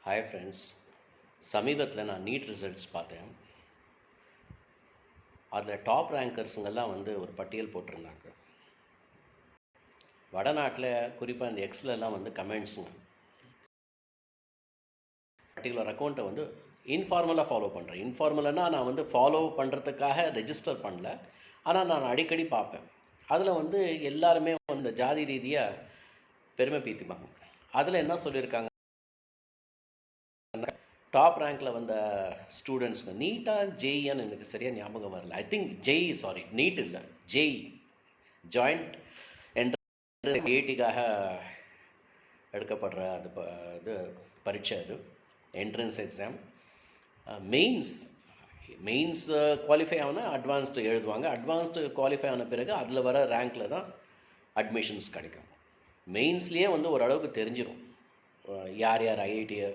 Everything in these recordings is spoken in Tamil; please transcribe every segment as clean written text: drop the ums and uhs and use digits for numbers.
Hi friends. சமீபத்தில் நான் நீட் ரிசல்ட்ஸ் பார்த்தேன். அதில் டாப் ரேங்கர்ஸுங்கெல்லாம் வந்து ஒரு பட்டியல் போட்டிருந்தாங்க. வடநாட்டில் குறிப்பாக இந்த எக்ஸ்லெல்லாம் வந்து கமெண்ட்ஸுங்க பர்டிகுலர் அக்கௌண்ட்டை வந்து இன்ஃபார்மலாக ஃபாலோ பண்ணுறேன். இன்ஃபார்மலானா நான் வந்து ஃபாலோ பண்ணுறதுக்காக ரெஜிஸ்டர் பண்ணல, ஆனால் நான் அடிக்கடி பார்ப்பேன். அதில் வந்து எல்லாருமே வந்து ஜாதி ரீதியாக பெருமை பீத்திப்பாங்க. அதில் என்ன சொல்லியிருக்காங்க, டாப் ரேங்க்கில் வந்த ஸ்டூடெண்ட்ஸுங்க நீட்டாக ஜேஇன்னு எனக்கு சரியாக ஞாபகம் வரல. I think JEE, sorry NEET இல்லை, ஜேஇ ஜாயிண்ட் என்ட்ரன்ஸ் ஐஐடிக்காக எடுக்கப்படுற அது இது பரீட்சை. அது என்ட்ரன்ஸ் எக்ஸாம். மெயின்ஸ் குவாலிஃபை ஆனால் அட்வான்ஸ்டு எழுதுவாங்க. அட்வான்ஸ்டு குவாலிஃபை ஆன பிறகு அதில் வர ரேங்க்கில் தான் அட்மிஷன்ஸ் கிடைக்கும். மெயின்ஸ்லேயே வந்து ஓரளவுக்கு தெரிஞ்சிடும் யார் யார் ஐஐடியை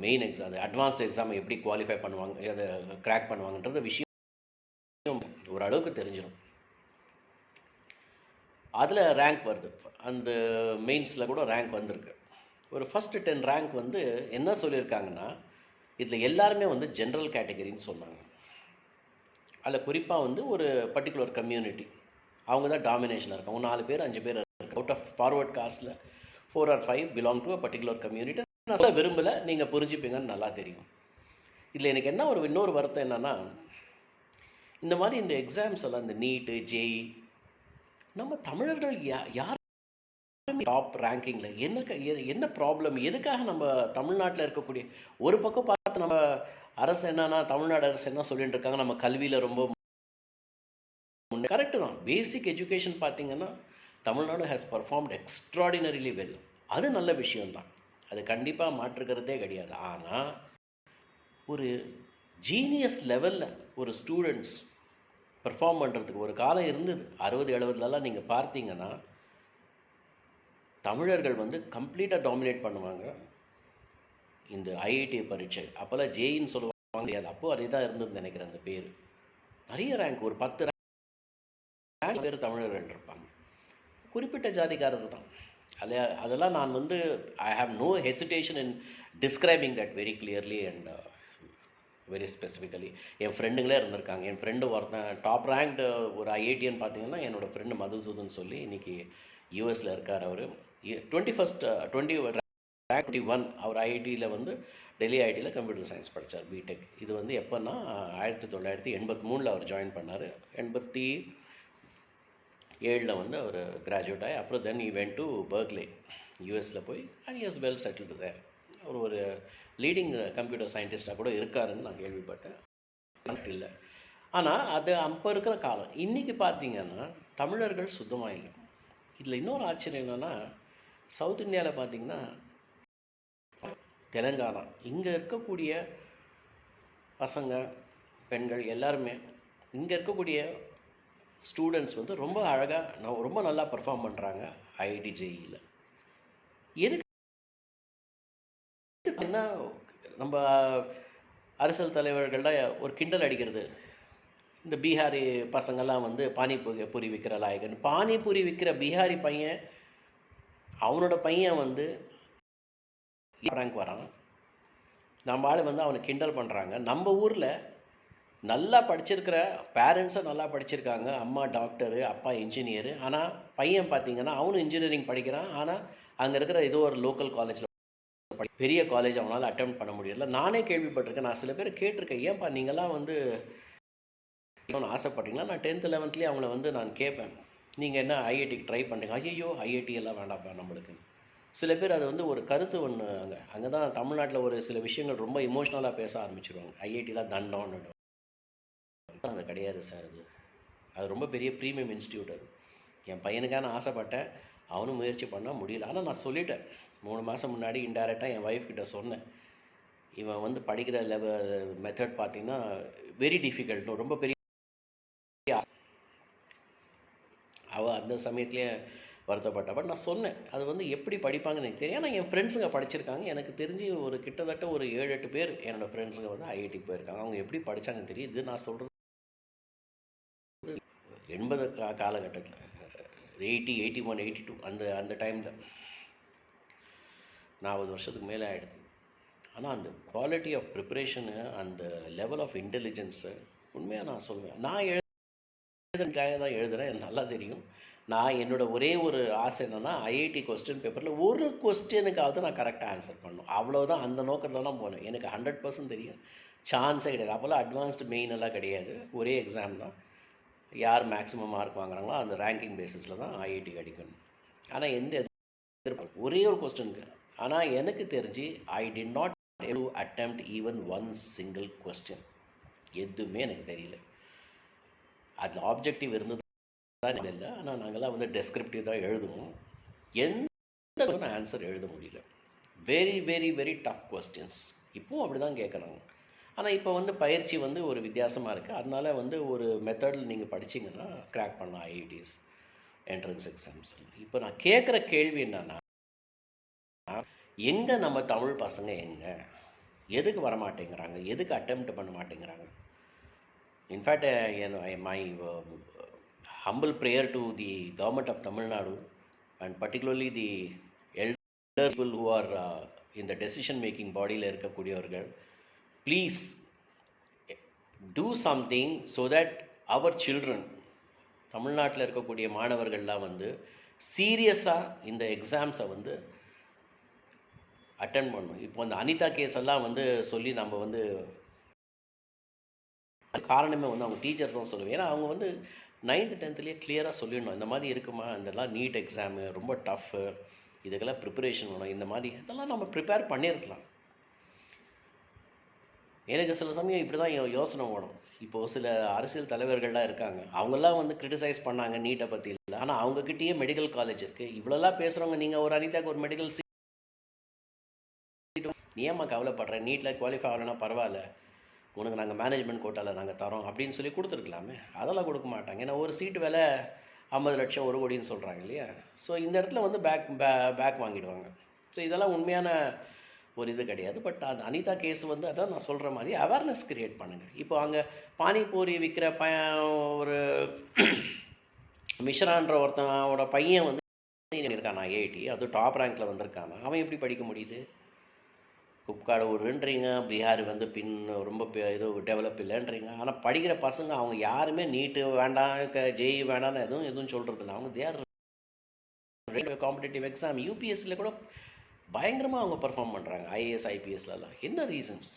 மெயின் எக்ஸாம், அது அட்வான்ஸ்டு எக்ஸாம் எப்படி குவாலிஃபை பண்ணுவாங்க, அதை கிராக் பண்ணுவாங்கன்றது விஷயம் ஓரளவுக்கு தெரிஞ்சிடும். அதில் ரேங்க் வருது. அந்த மெயின்ஸில் கூட ரேங்க் வந்திருக்கு. ஒரு ஃபஸ்ட்டு 10 ரேங்க் வந்து என்ன சொல்லியிருக்காங்கன்னா, இதில் எல்லாருமே வந்து ஜென்ரல் கேட்டகரின்னு சொன்னாங்க. அதில் குறிப்பாக வந்து ஒரு பர்டிகுலர் கம்யூனிட்டி அவங்க தான் டாமினேஷனாக இருக்காங்க. 4 பேர் 5 பேர் இருக்கு. அவுட் ஆஃப் ஃபார்வர்ட் காஸ்ட்டில் 4 or 5 belong to a particular community. நான் விரும்பலை, நீங்கள் புரிஞ்சுப்பீங்கன்னு நல்லா தெரியும். இதில் எனக்கு என்ன இன்னொரு வருத்தம் என்னென்னா, இந்த மாதிரி இந்த எக்ஸாம்ஸ் எல்லாம், இந்த நீட்டு ஜேஇ, நம்ம தமிழர்கள் யார் டாப் ரேங்கிங்கில் என்ன ப்ராப்ளம், எதுக்காக நம்ம தமிழ்நாட்டில் இருக்கக்கூடிய ஒரு பக்கம் பார்த்து நம்ம அரசு என்னன்னா, தமிழ்நாடு அரசு என்ன சொல்லிட்டு இருக்காங்க, நம்ம கல்வியில் ரொம்ப கரெக்டு தான். பேசிக் எஜுகேஷன் பார்த்தீங்கன்னா Tamil Nadu has performed extraordinarily well. அது நல்ல விஷயம்தான், அது கண்டிப்பாக மாற்றுக்கிறதே கிடையாது. ஆனால் ஒரு ஜீனியஸ் லெவலில் ஒரு ஸ்டூடெண்ட்ஸ் பெர்ஃபார்ம் பண்ணுறதுக்கு ஒரு காலம் இருந்தது. 60-70லலாம் நீங்கள் பார்த்தீங்கன்னா தமிழர்கள் வந்து கம்ப்ளீட்டாக டாமினேட் பண்ணுவாங்க இந்த ஐஐடி பரீட்சை. அப்போல்லாம் ஜேஇன்னு சொல்லுவாங்க கிடையாது, அப்போது அதே தான் இருந்ததுன்னு நினைக்கிறேன். அந்த பேர் நிறைய ரேங்க், ஒரு 10 ரேங்க் பேர் தமிழர்கள் இருப்பாங்க. குறிப்பிட்ட ஜாதிக்காரர் தான். அதெல்லாம் நான் வந்து I have no hesitation in describing that very clearly and very specifically. என் ஃப்ரெண்டுங்களே இருந்திருக்காங்க. என் ஃப்ரெண்டு ஒருத்தன் டாப் ரேங்க்டு ஒரு ஐஐடின்னு பார்த்தீங்கன்னா என்னோடய ஃப்ரெண்டு மதுசூதன் சொல்லி, இன்றைக்கி யூஎஸில் இருக்கார். அவர் 21 அவர் ஐஐடியில் வந்து டெல்லி ஐஐடியில் கம்ப்யூட்டர் சயின்ஸ் படித்தார், பிடெக். இது வந்து எப்போன்னா 1983 அவர் ஜாயின் பண்ணார். 87 வந்து அவர் கிராஜுவேட் ஆகி அப்புறம் தென் ஈ வென்ட் டு பெர்க்லே, யூஎஸில் போய் அண்ட் இஸ் வெல் செட்டில்டு தேர். அவர் ஒரு லீடிங் கம்ப்யூட்டர் சயின்டிஸ்டாக கூட இருக்காருன்னு நான் கேள்விப்பட்டேன். இல்லை, ஆனால் அது அப்போ இருக்கிற காலம். இன்றைக்கி பார்த்தீங்கன்னா தமிழர்கள் சுத்தமாக இல்லை. இதில் இன்னொரு ஆச்சரியம் என்னென்னா, சவுத் இந்தியாவில் பார்த்தீங்கன்னா தெலுங்கானா, இங்கே இருக்கக்கூடிய பசங்க பெண்கள் எல்லாருமே, இங்கே இருக்கக்கூடிய ஸ்டூடெண்ட்ஸ் வந்து ரொம்ப அழகாக ரொம்ப நல்லா பர்ஃபார்ம் பண்ணுறாங்க ஐஐடி ஜேஇயில். எதுக்கு என்ன, நம்ம அரசியல் தலைவர்கள்ட ஒரு கிண்டல் அடிக்கிறது, இந்த பீகாரி பசங்கள்லாம் வந்து பானிபூரி விற்கிற லாயகன். பானிபூரி விற்கிற பீகாரி பையன், அவனோட பையன் வந்து ரேங்க் வரான். நம்ம ஆள் வந்து அவனை கிண்டல் பண்ணுறாங்க. நம்ம ஊரில் நல்லா படிச்சிருக்கிற பேரண்ட்ஸை நல்லா படிச்சிருக்காங்க, அம்மா டாக்டரு, அப்பா இன்ஜினியரு. ஆனால் பையன் பார்த்திங்கன்னா அவனும் இன்ஜினியரிங் படிக்கிறான். ஆனால் அங்கே இருக்கிற ஏதோ ஒரு லோக்கல் காலேஜில், பெரிய காலேஜ் அவனால் அட்டெம்ப்ட் பண்ண முடியல. நானே கேள்விப்பட்டிருக்கேன். நான் சில பேர் கேட்டிருக்கேன், ஏன்ப்பா நீங்கள்லாம் வந்து ஆசைப்பட்டீங்களா? நான் 10th 11th அவங்கள வந்து நான் கேட்பேன், நீங்கள் என்ன ஐஐடிக்கு ட்ரை பண்ணுறீங்க? ஐயோ ஐஐடி எல்லாம் வேண்டாம்ப்பா நம்மளுக்கு. சில பேர் அது வந்து ஒரு கருத்து ஒன்று, அங்கே தான் தமிழ்நாட்டில் ஒரு சில விஷயங்கள் ரொம்ப இமோஷ்னலாக பேச ஆரம்பிச்சிருவாங்க. ஐஐடிலாம் தண்டம்னு. அது கிடையாது சார், அது ரொம்ப பெரிய ப்ரீமியம் இன்ஸ்டியூட். அது என் பையனுக்கான ஆசைப்பட்டேன், அவனும் முயற்சி பண்ணால் முடியல. ஆனால் நான் சொல்லிட்டேன் 3 மாதம் முன்னாடி இன்டைரக்டாக என் ஒய்ஃப் கிட்ட சொன்னேன், இவன் வந்து படிக்கிற மெத்தட் பார்த்திங்கன்னா வெரி டிஃபிகல்ட்னு. ரொம்ப பெரிய அவள் அந்த சமயத்துலேயே வருத்தப்பட்டா. பட் நான் சொன்னேன், அது வந்து எப்படி படிப்பாங்கன்னு எனக்கு தெரியும். ஆனால் என் ஃப்ரெண்ட்ஸுங்க படிச்சிருக்காங்க. எனக்கு தெரிஞ்சு ஒரு கிட்டத்தட்ட ஒரு 7-8 பேர் என்னோடய ஃப்ரெண்ட்ஸுங்க வந்து ஐஐடி போயிருக்காங்க. அவங்க எப்படி படித்தாங்கன்னு தெரியும். இது நான் சொல்கிறது 80 காலகட்டத்தில், 80, 81, 82 அந்த டைமில் 40 வருஷத்துக்கு மேலே ஆகிடுது. ஆனால் அந்த குவாலிட்டி ஆஃப் ப்ரிப்பரேஷனு, அந்த லெவல் ஆஃப் இன்டெலிஜென்ஸு உண்மையாக நான் சொல்லுவேன். நான் எழுதுறதுக்காக தான் எழுதுகிறேன், எனக்கு நல்லா தெரியும். நான் என்னோடய ஒரே ஒரு ஆசை என்னென்னா, ஐஐடி கொஸ்டின் பேப்பரில் ஒரு கொஸ்டினுக்காவது நான் கரெக்டாக ஆன்சர் பண்ணணும். அவ்வளோதான், அந்த நோக்கத்தில் தான் போனேன். எனக்கு 100% தெரியும், சான்ஸே கிடையாது. அப்போல்லாம் அட்வான்ஸ்டு மெயின் எல்லாம் கிடையாது, ஒரே எக்ஸாம் தான். யார் மேக்ஸிமம் மார்க் வாங்குறாங்களோ அந்த ரேங்கிங் பேசிஸில் தான் ஐஐடி கிடைக்கணும். ஆனால் எந்த எதிர்பார்ப்பு ஒரே ஒரு கொஸ்டினுக்கு. ஆனால் எனக்கு தெரிஞ்சு I did not to attempt even one single question. எதுவுமே எனக்கு தெரியல. அதில் ஆப்ஜெக்டிவ் இருந்தது தான் இல்லை. ஆனால் நாங்கள்லாம் வந்து டெஸ்கிரிப்டிவ் தான் எழுதுவோம். எந்த ஆன்சர் எழுத முடியல. Very very very tough questions. இப்போவும் அப்படி தான் கேட்குறாங்க. ஆனால் இப்போ வந்து பயிற்சி வந்து ஒரு வித்தியாசமாக இருக்குது. அதனால வந்து ஒரு மெத்தடில் நீங்கள் படிச்சிங்கன்னா கிராக் பண்ணலாம் ஐஐடிஸ் என்ட்ரன்ஸ் எக்ஸாம்ஸ். இப்போ நான் கேட்குற கேள்வி என்னன்னா, எங்கே நம்ம தமிழ் பசங்க எங்கே, எதுக்கு வரமாட்டேங்கிறாங்க, எதுக்கு அட்டெம்ப்ட் பண்ண மாட்டேங்கிறாங்க? In fact my humble prayer to the government of Tamil Nadu, and particularly the elder people who are in the decision making body la irukக்கூடியவர்கள், please do something so that our children, தமிழ்நாட்டில் இருக்கக்கூடிய மாணவர்கள்லாம் வந்து சீரியஸாக இந்த எக்ஸாம்ஸை வந்து அட்டன் பண்ணணும். இப்போ அந்த அனிதா கேஸ் எல்லாம் வந்து சொல்லி நம்ம வந்து காரணமே வந்து அவங்க டீச்சர் தான் சொல்லுவேன். ஏன்னா அவங்க வந்து 9th 10thலேயே கிளியராக சொல்லிடணும், இந்த மாதிரி இருக்குமா, இதெல்லாம் நீட் எக்ஸாமு ரொம்ப டஃப்பு, இதுக்கெல்லாம் ப்ரிப்பரேஷன் வேணும், இந்த மாதிரி இதெல்லாம் நம்ம ப்ரிப்பேர் பண்ணியிருக்கலாம். எனக்கு சில சமயம் இப்படி தான் யோசனை ஓடும். இப்போது சில அரசியல் தலைவர்கள்லாம் இருக்காங்க, அவங்கெல்லாம் வந்து கிரிட்டிசைஸ் பண்ணாங்க நீட்டை பற்றி இல்லை. ஆனால் அவங்கக்கிட்டேயே மெடிக்கல் காலேஜ் இருக்குது. இவ்வளோலாம் பேசுகிறவங்க, நீங்கள் ஒரு அனிதாக்கு ஒரு மெடிக்கல் சீட் ஏம்மா கவலைப்படுறேன், நீட்டில் குவாலிஃபை ஆகலைன்னா பரவாயில்ல, உனக்கு நாங்கள் மேனேஜ்மெண்ட் கோட்டாவில் நாங்கள் தரோம் அப்படின்னு சொல்லி கொடுத்துருக்கலாமே. அதெல்லாம் கொடுக்க மாட்டாங்க. ஏன்னா ஒரு சீட்டு விலை 50 லட்சம் 1 கோடின்னு சொல்கிறாங்க இல்லையா. ஸோ இந்த இடத்துல வந்து பேக் வாங்கிடுவாங்க. ஸோ இதெல்லாம் உண்மையான ஒரு இது கிடையாது. பட் அது அனிதா கேஸ் வந்து அதான் நான் சொல்கிற மாதிரி அவேர்னஸ் க்ரியேட் பண்ணுங்கள். இப்போ அங்கே பானிபூரி விற்கிற ஒரு மிஷ்ரான்ற ஒருத்தனோட பையன் வந்து இருக்கான் ஐஐடி, அது டாப் ரேங்க்கில் வந்திருக்காங்க. அவன் எப்படி படிக்க முடியுது? குப்காடு விடுன்றீங்க, பீகார் வந்து ரொம்ப ஏதோ டெவலப் இல்லைன்றீங்க. ஆனால் படிக்கிற பசங்க அவங்க யாருமே நீட்டு வேண்டாம், ஜேஇ வேண்டாம்னு எதுவும் சொல்கிறதில்ல. அவங்க தேர் காம்படிட்டிவ் எக்ஸாம், யூபிஎஸ்சியில் கூட பயங்கரமாக அவங்க பர்ஃபார்ம் பண்ணுறாங்க, ஐஏஎஸ் ஐபிஎஸ்லலாம். என்ன ரீசன்ஸ்?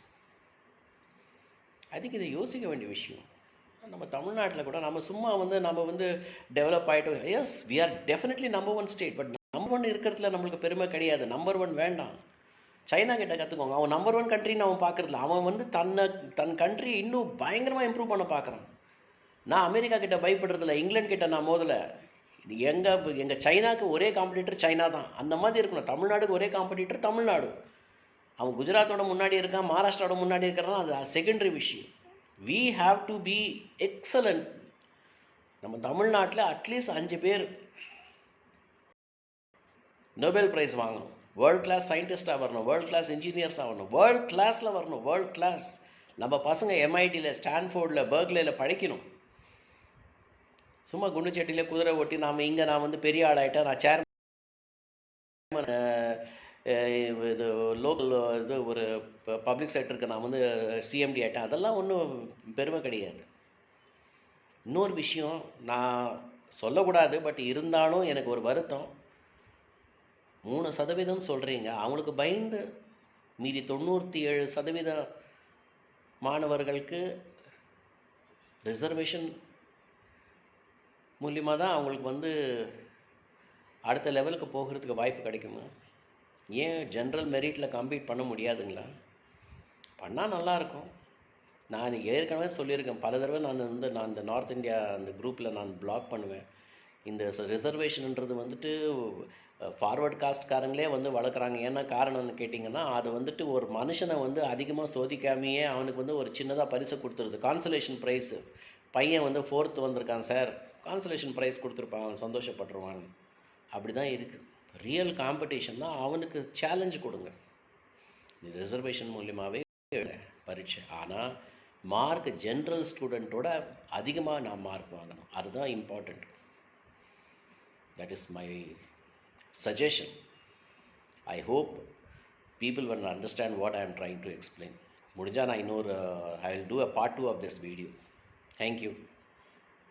ஐ திங்க் இதை யோசிக்க வேண்டிய விஷயம். நம்ம தமிழ்நாட்டில் கூட நம்ம வந்து டெவலப் ஆகிட்டோம். Yes, we are definitely number 1 state. But number 1 இருக்கிறதுல நம்மளுக்கு பெருமை கிடையாது. நம்பர் 1 வேண்டாம். சைனா கிட்ட கற்றுக்கோங்க. அவன் நம்பர் 1 கண்ட்ரின்னு அவன் பார்க்குறதில்ல. அவன் வந்து தன் கண்ட்ரியை இன்னும் பயங்கரமாக இம்ப்ரூவ் பண்ண பார்க்குறான். நான் அமெரிக்கா கிட்ட பயப்படுறதில்ல, இங்கிலாந்து கிட்ட நான் மோதலை. எங்கள் சைனாவுக்கு ஒரே காம்படிட்டர் சைனா தான். அந்த மாதிரி இருக்கணும். தமிழ்நாடுக்கு ஒரே காம்படிட்டர் தமிழ்நாடு. அவன் குஜராத்தோட முன்னாடி இருக்கான், மகாராஷ்டிராவோட முன்னாடி இருக்கிறான், அது செகண்டரி விஷயம். We have to be excellent. நம்ம தமிழ்நாட்டில் அட்லீஸ்ட் 5 பேர் நோபல் ப்ரைஸ் வாங்கணும். வேர்ல்டு கிளாஸ் சயின்டிஸ்டாக வரணும், வேர்ல்டு கிளாஸ் இன்ஜினியர்ஸாக வரணும், வேர்ல்டு கிளாஸில் வரணும். வேர்ல்டு கிளாஸ் நம்ம பசங்க எம்ஐடியில், ஸ்டான்ஃபோர்டில், பெர்க்லேயில் படிக்கணும். சும்மா குண்டுச்சட்டியில் குதிரை ஓட்டி நான் வந்து பெரிய ஆளாயிட்டேன், நான் சேர்மன் இது லோக்கல் இது ஒரு பப்ளிக் செக்டருக்கு நான் வந்து சிஎம்டி ஆகிட்டேன், அதெல்லாம் ஒன்றும் பெருமை கிடையாது. இன்னொரு விஷயம் நான் சொல்லக்கூடாது, பட் இருந்தாலும் எனக்கு ஒரு வருத்தம். 3% சொல்கிறீங்க, அவங்களுக்கு பயந்து மீதி 97% மாணவர்களுக்கு ரிசர்வேஷன் மூலியமாக தான் அவங்களுக்கு வந்து அடுத்த லெவலுக்கு போகிறதுக்கு வாய்ப்பு கிடைக்குமா? ஏன் ஜென்ரல் மெரிட்டில் கம்ப்ளீட் பண்ண முடியாதுங்களா? பண்ணால் நல்லாயிருக்கும். நான் ஏற்கனவே சொல்லியிருக்கேன் பல தடவை. நான் இந்த நார்த் இந்தியா அந்த குரூப்பில் நான் பிளாக் பண்ணுவேன். இந்த ரிசர்வேஷன்ன்றது வந்துட்டு ஃபார்வர்ட் காஸ்ட்காரங்களே வந்து வளர்க்குறாங்க. ஏன்னா காரணம்னு கேட்டிங்கன்னா, அது வந்துட்டு ஒரு மனுஷனை வந்து அதிகமாக சோதிக்காமையே அவனுக்கு வந்து ஒரு சின்னதாக பரிசு கொடுத்துருது. Consolation prize. பையன் வந்து 4th வந்திருக்கான் சார், கான்சலேஷன் ப்ரைஸ் கொடுத்துருப்பான், அவன் சந்தோஷப்பட்டுருவான். அப்படி தான் இருக்குது. ரியல் காம்படிஷன்னா அவனுக்கு சேலஞ்சு கொடுங்க. இது ரிசர்வேஷன் மூலியமாகவே பரீட்சை. ஆனால் மார்க் ஜென்ரல் ஸ்டூடெண்ட்டோட அதிகமாக நான் மார்க் வாங்கணும். அதுதான் important. That is my suggestion. I hope people will understand what I am trying to explain. முடிஞ்சா நான் இன்னொரு I will do a part 2 of this video. Thank you.